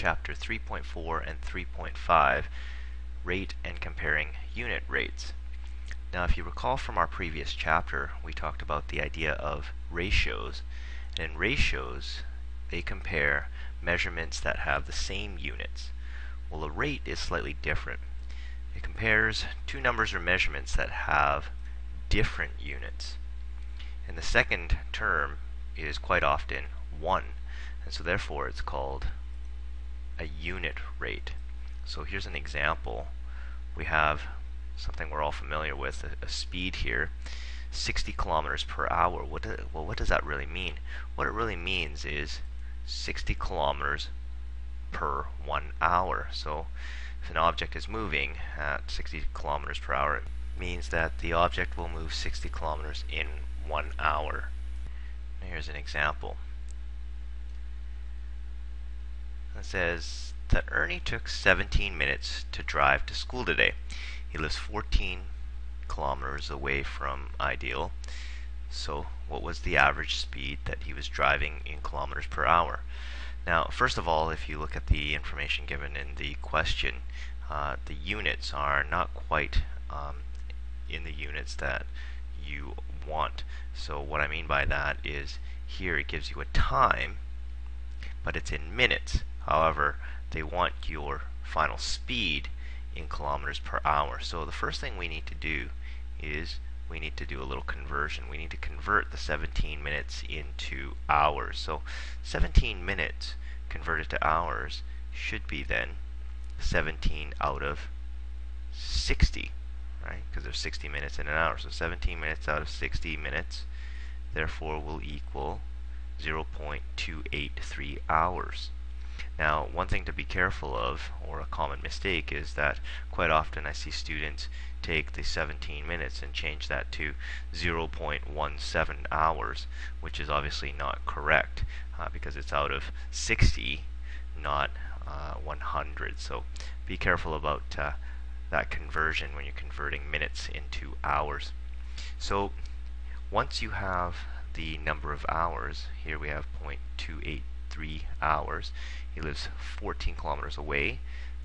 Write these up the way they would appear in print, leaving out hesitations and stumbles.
Chapter 3.4 and 3.5, Rate and Comparing Unit Rates. Now, if you recall from our previous chapter, we talked about the idea of ratios. And in ratios, they compare measurements that have the same units. Well, a rate is slightly different. It compares two numbers or measurements that have different units. And the second term is quite often 1, and so therefore it's called a unit rate. So here's an example. We have something we're all familiar with, a speed here, 60 kilometers per hour. What does that really mean? What it really means is 60 kilometers per 1 hour. So if an object is moving at 60 kilometers per hour, it means that the object will move 60 kilometers in 1 hour. Here's an example. It says that Ernie took 17 minutes to drive to school today. He lives 14 kilometers away from Ideal. So what was the average speed that he was driving in kilometers per hour? Now, first of all, if you look at the information given in the question, the units are not quite in the units that you want. So what I mean by that is here it gives you a time, but it's in minutes. However, they want your final speed in kilometers per hour. So the first thing we need to do is we need to do a little conversion. We need to convert the 17 minutes into hours. So 17 minutes converted to hours should be then 17 out of 60, right? Because there's 60 minutes in an hour. So 17 minutes out of 60 minutes, therefore, will equal 0.283 hours. Now, one thing to be careful of, or a common mistake, is that quite often I see students take the 17 minutes and change that to 0.17 hours, which is obviously not correct because it's out of 60, not 100. So be careful about that conversion when you're converting minutes into hours. So once you have the number of hours, here we have 0.283 hours. He lives 14 kilometers away.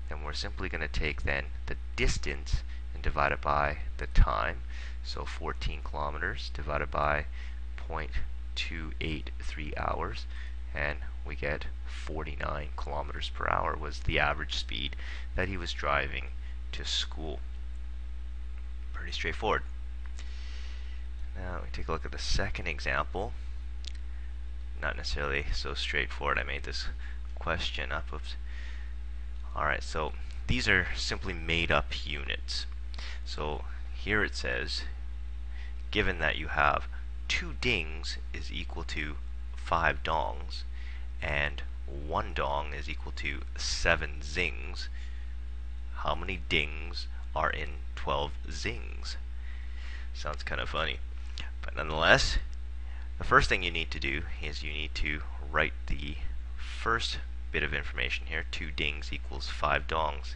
Then we're simply going to take then the distance and divide it by the time. So 14 kilometers divided by 0.283 hours, and we get 49 kilometers per hour was the average speed that he was driving to school. Pretty straightforward. Now we take a look at the second example. Not necessarily so straightforward. I made this question up. Oops. Alright, so these are simply made up units. So here it says, given that you have 2 dings is equal to 5 dongs, and 1 dong is equal to 7 zings, how many dings are in 12 zings? Sounds kind of funny. But nonetheless, the first thing you need to do is you need to write the first bit of information here, 2 dings equals 5 dongs,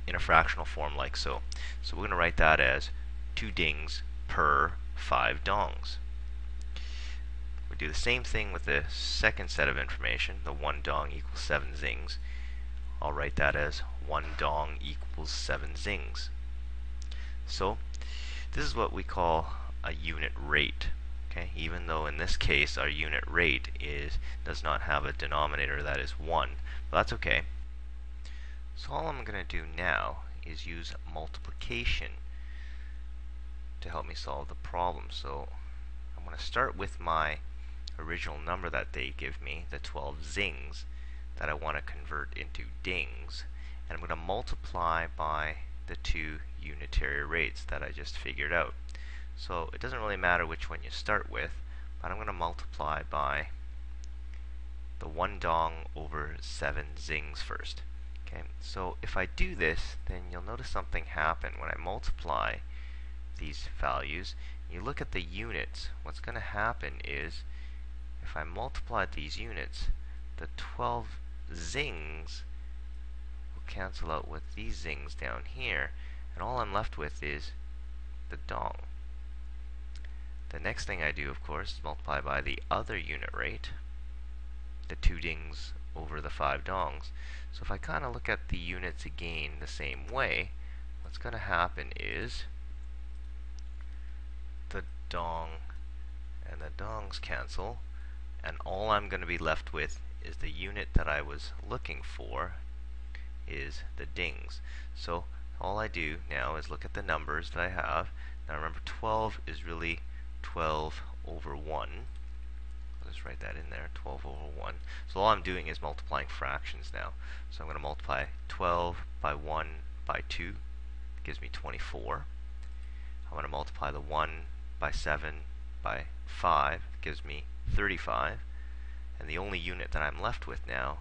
in a fractional form like so. So we're going to write that as 2 dings per 5 dongs. We do the same thing with the second set of information, the 1 dong equals 7 zings. I'll write that as 1 dong equals 7 zings. So this is what we call a unit rate. Okay? Even though in this case our unit rate does not have a denominator that is 1, but that's okay. So all I'm going to do now is use multiplication to help me solve the problem. So I'm going to start with my original number that they give me, the 12 zings, that I want to convert into dings, and I'm going to multiply by the 2 unitary rates that I just figured out. So it doesn't really matter which one you start with, but I'm going to multiply by the 1 dong over 7 zings first. Okay, so if I do this, then you'll notice something happen when I multiply these values. You look at the units, what's going to happen is if I multiply these units, the 12 zings will cancel out with these zings down here, and all I'm left with is the dong. The next thing I do, of course, is multiply by the other unit rate, the 2 dings over the 5 dongs. So if I kind of look at the units again the same way, what's going to happen is the dong and the dongs cancel, and all I'm going to be left with is the unit that I was looking for is the dings. So all I do now is look at the numbers that I have. Now remember, 12 is really 12 over 1. I'll just write that in there, 12 over 1. So all I'm doing is multiplying fractions now. So I'm going to multiply 12 by 1 by 2. It gives me 24. I'm going to multiply the 1 by 7 by 5. It gives me 35. And the only unit that I'm left with now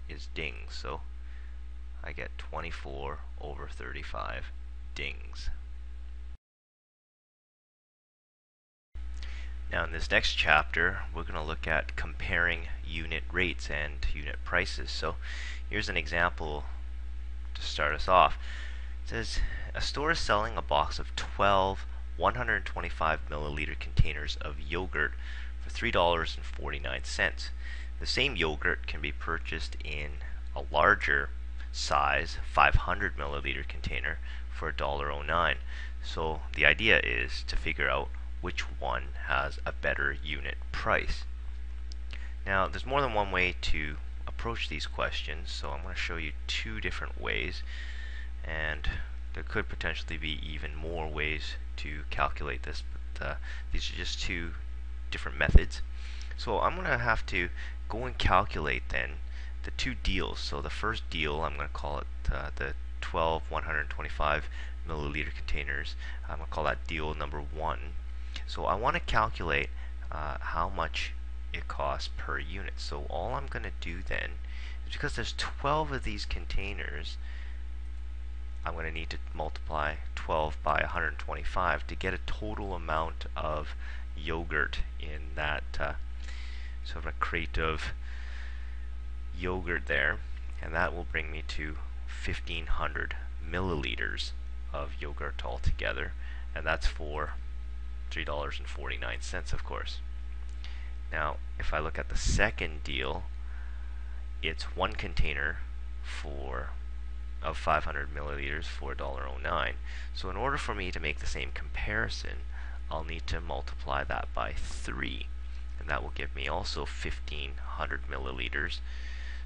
is dings. So I get 24 over 35 dings. Now in this next chapter, we're going to look at comparing unit rates and unit prices. So here's an example to start us off. It says, a store is selling a box of 12 125 milliliter containers of yogurt for $3.49. The same yogurt can be purchased in a larger size 500 milliliter container for $1.09. So the idea is to figure out which one has a better unit price. Now there's more than one way to approach these questions, so I'm going to show you 2 different ways, and there could potentially be even more ways to calculate this, but these are just 2 different methods. So I'm going to have to go and calculate then the 2 deals. So the first deal, I'm going to call it the 12 125 milliliter containers. I'm going to call that deal number 1. So I want to calculate how much it costs per unit. So all I'm going to do then is, because there's 12 of these containers, I'm going to need to multiply 12 by 125 to get a total amount of yogurt in that sort of a crate of yogurt there, and that will bring me to 1,500 milliliters of yogurt altogether, and that's for $3.49, of course. Now if I look at the second deal, it's 1 container of 500 milliliters for $1.09. So in order for me to make the same comparison, I'll need to multiply that by 3, and that will give me also 1,500 milliliters.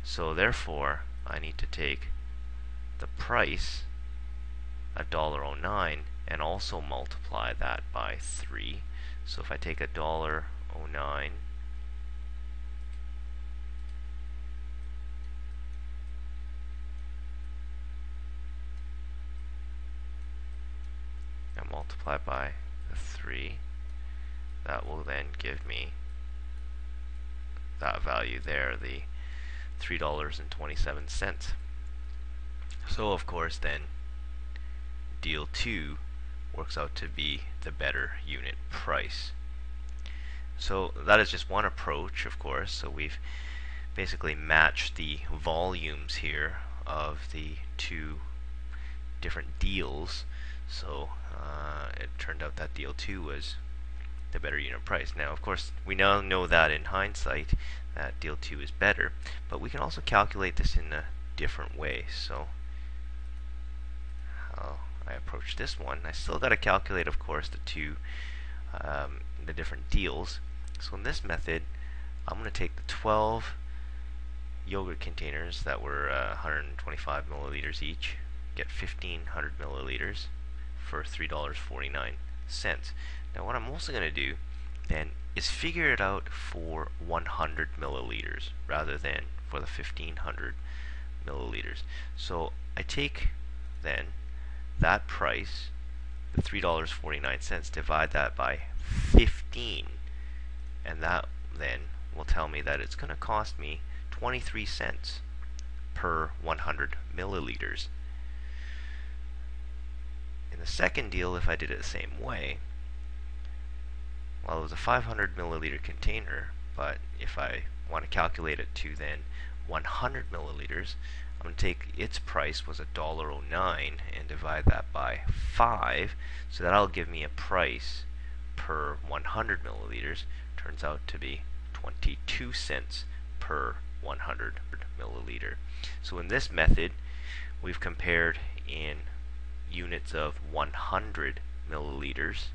So therefore I need to take the price of $1.09 and also multiply that by 3. So if I take $1.09 and multiply by the 3, that will then give me that value there, the $3.27. So of course then deal 2 works out to be the better unit price. So that is just one approach, of course. So we've basically matched the volumes here of the 2 different deals. So it turned out that deal 2 was the better unit price. Now of course we now know that in hindsight that deal 2 is better, but we can also calculate this in a different way. So how I approach this one, I still got to calculate, of course, the different deals. So in this method, I'm going to take the 12 yogurt containers that were 125 milliliters each, get 1,500 milliliters for $3.49. Now what I'm also going to do then is figure it out for 100 milliliters rather than for the 1,500 milliliters. So I take then that price, the $3.49, divide that by 15, and that then will tell me that it's going to cost me 23 cents per 100 milliliters. In the second deal, if I did it the same way, well, it was a 500 milliliter container, but if I want to calculate it to then 100 milliliters, I'm going to take its price was $1.09 and divide that by 5, so that'll give me a price per 100 milliliters. Turns out to be 22 cents per 100 milliliter. So in this method, we've compared in units of 100 milliliters.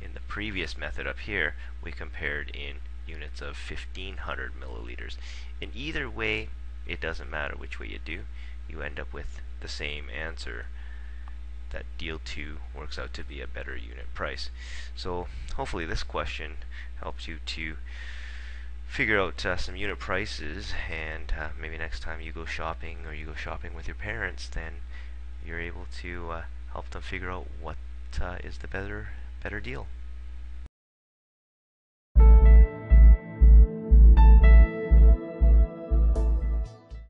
In the previous method up here, we compared in units of 1500 milliliters. In either way, it doesn't matter which way you do, you end up with the same answer. That deal 2 works out to be a better unit price. So hopefully this question helps you to figure out some unit prices, and maybe next time you go shopping or you go shopping with your parents, then you're able to help them figure out what is the better deal.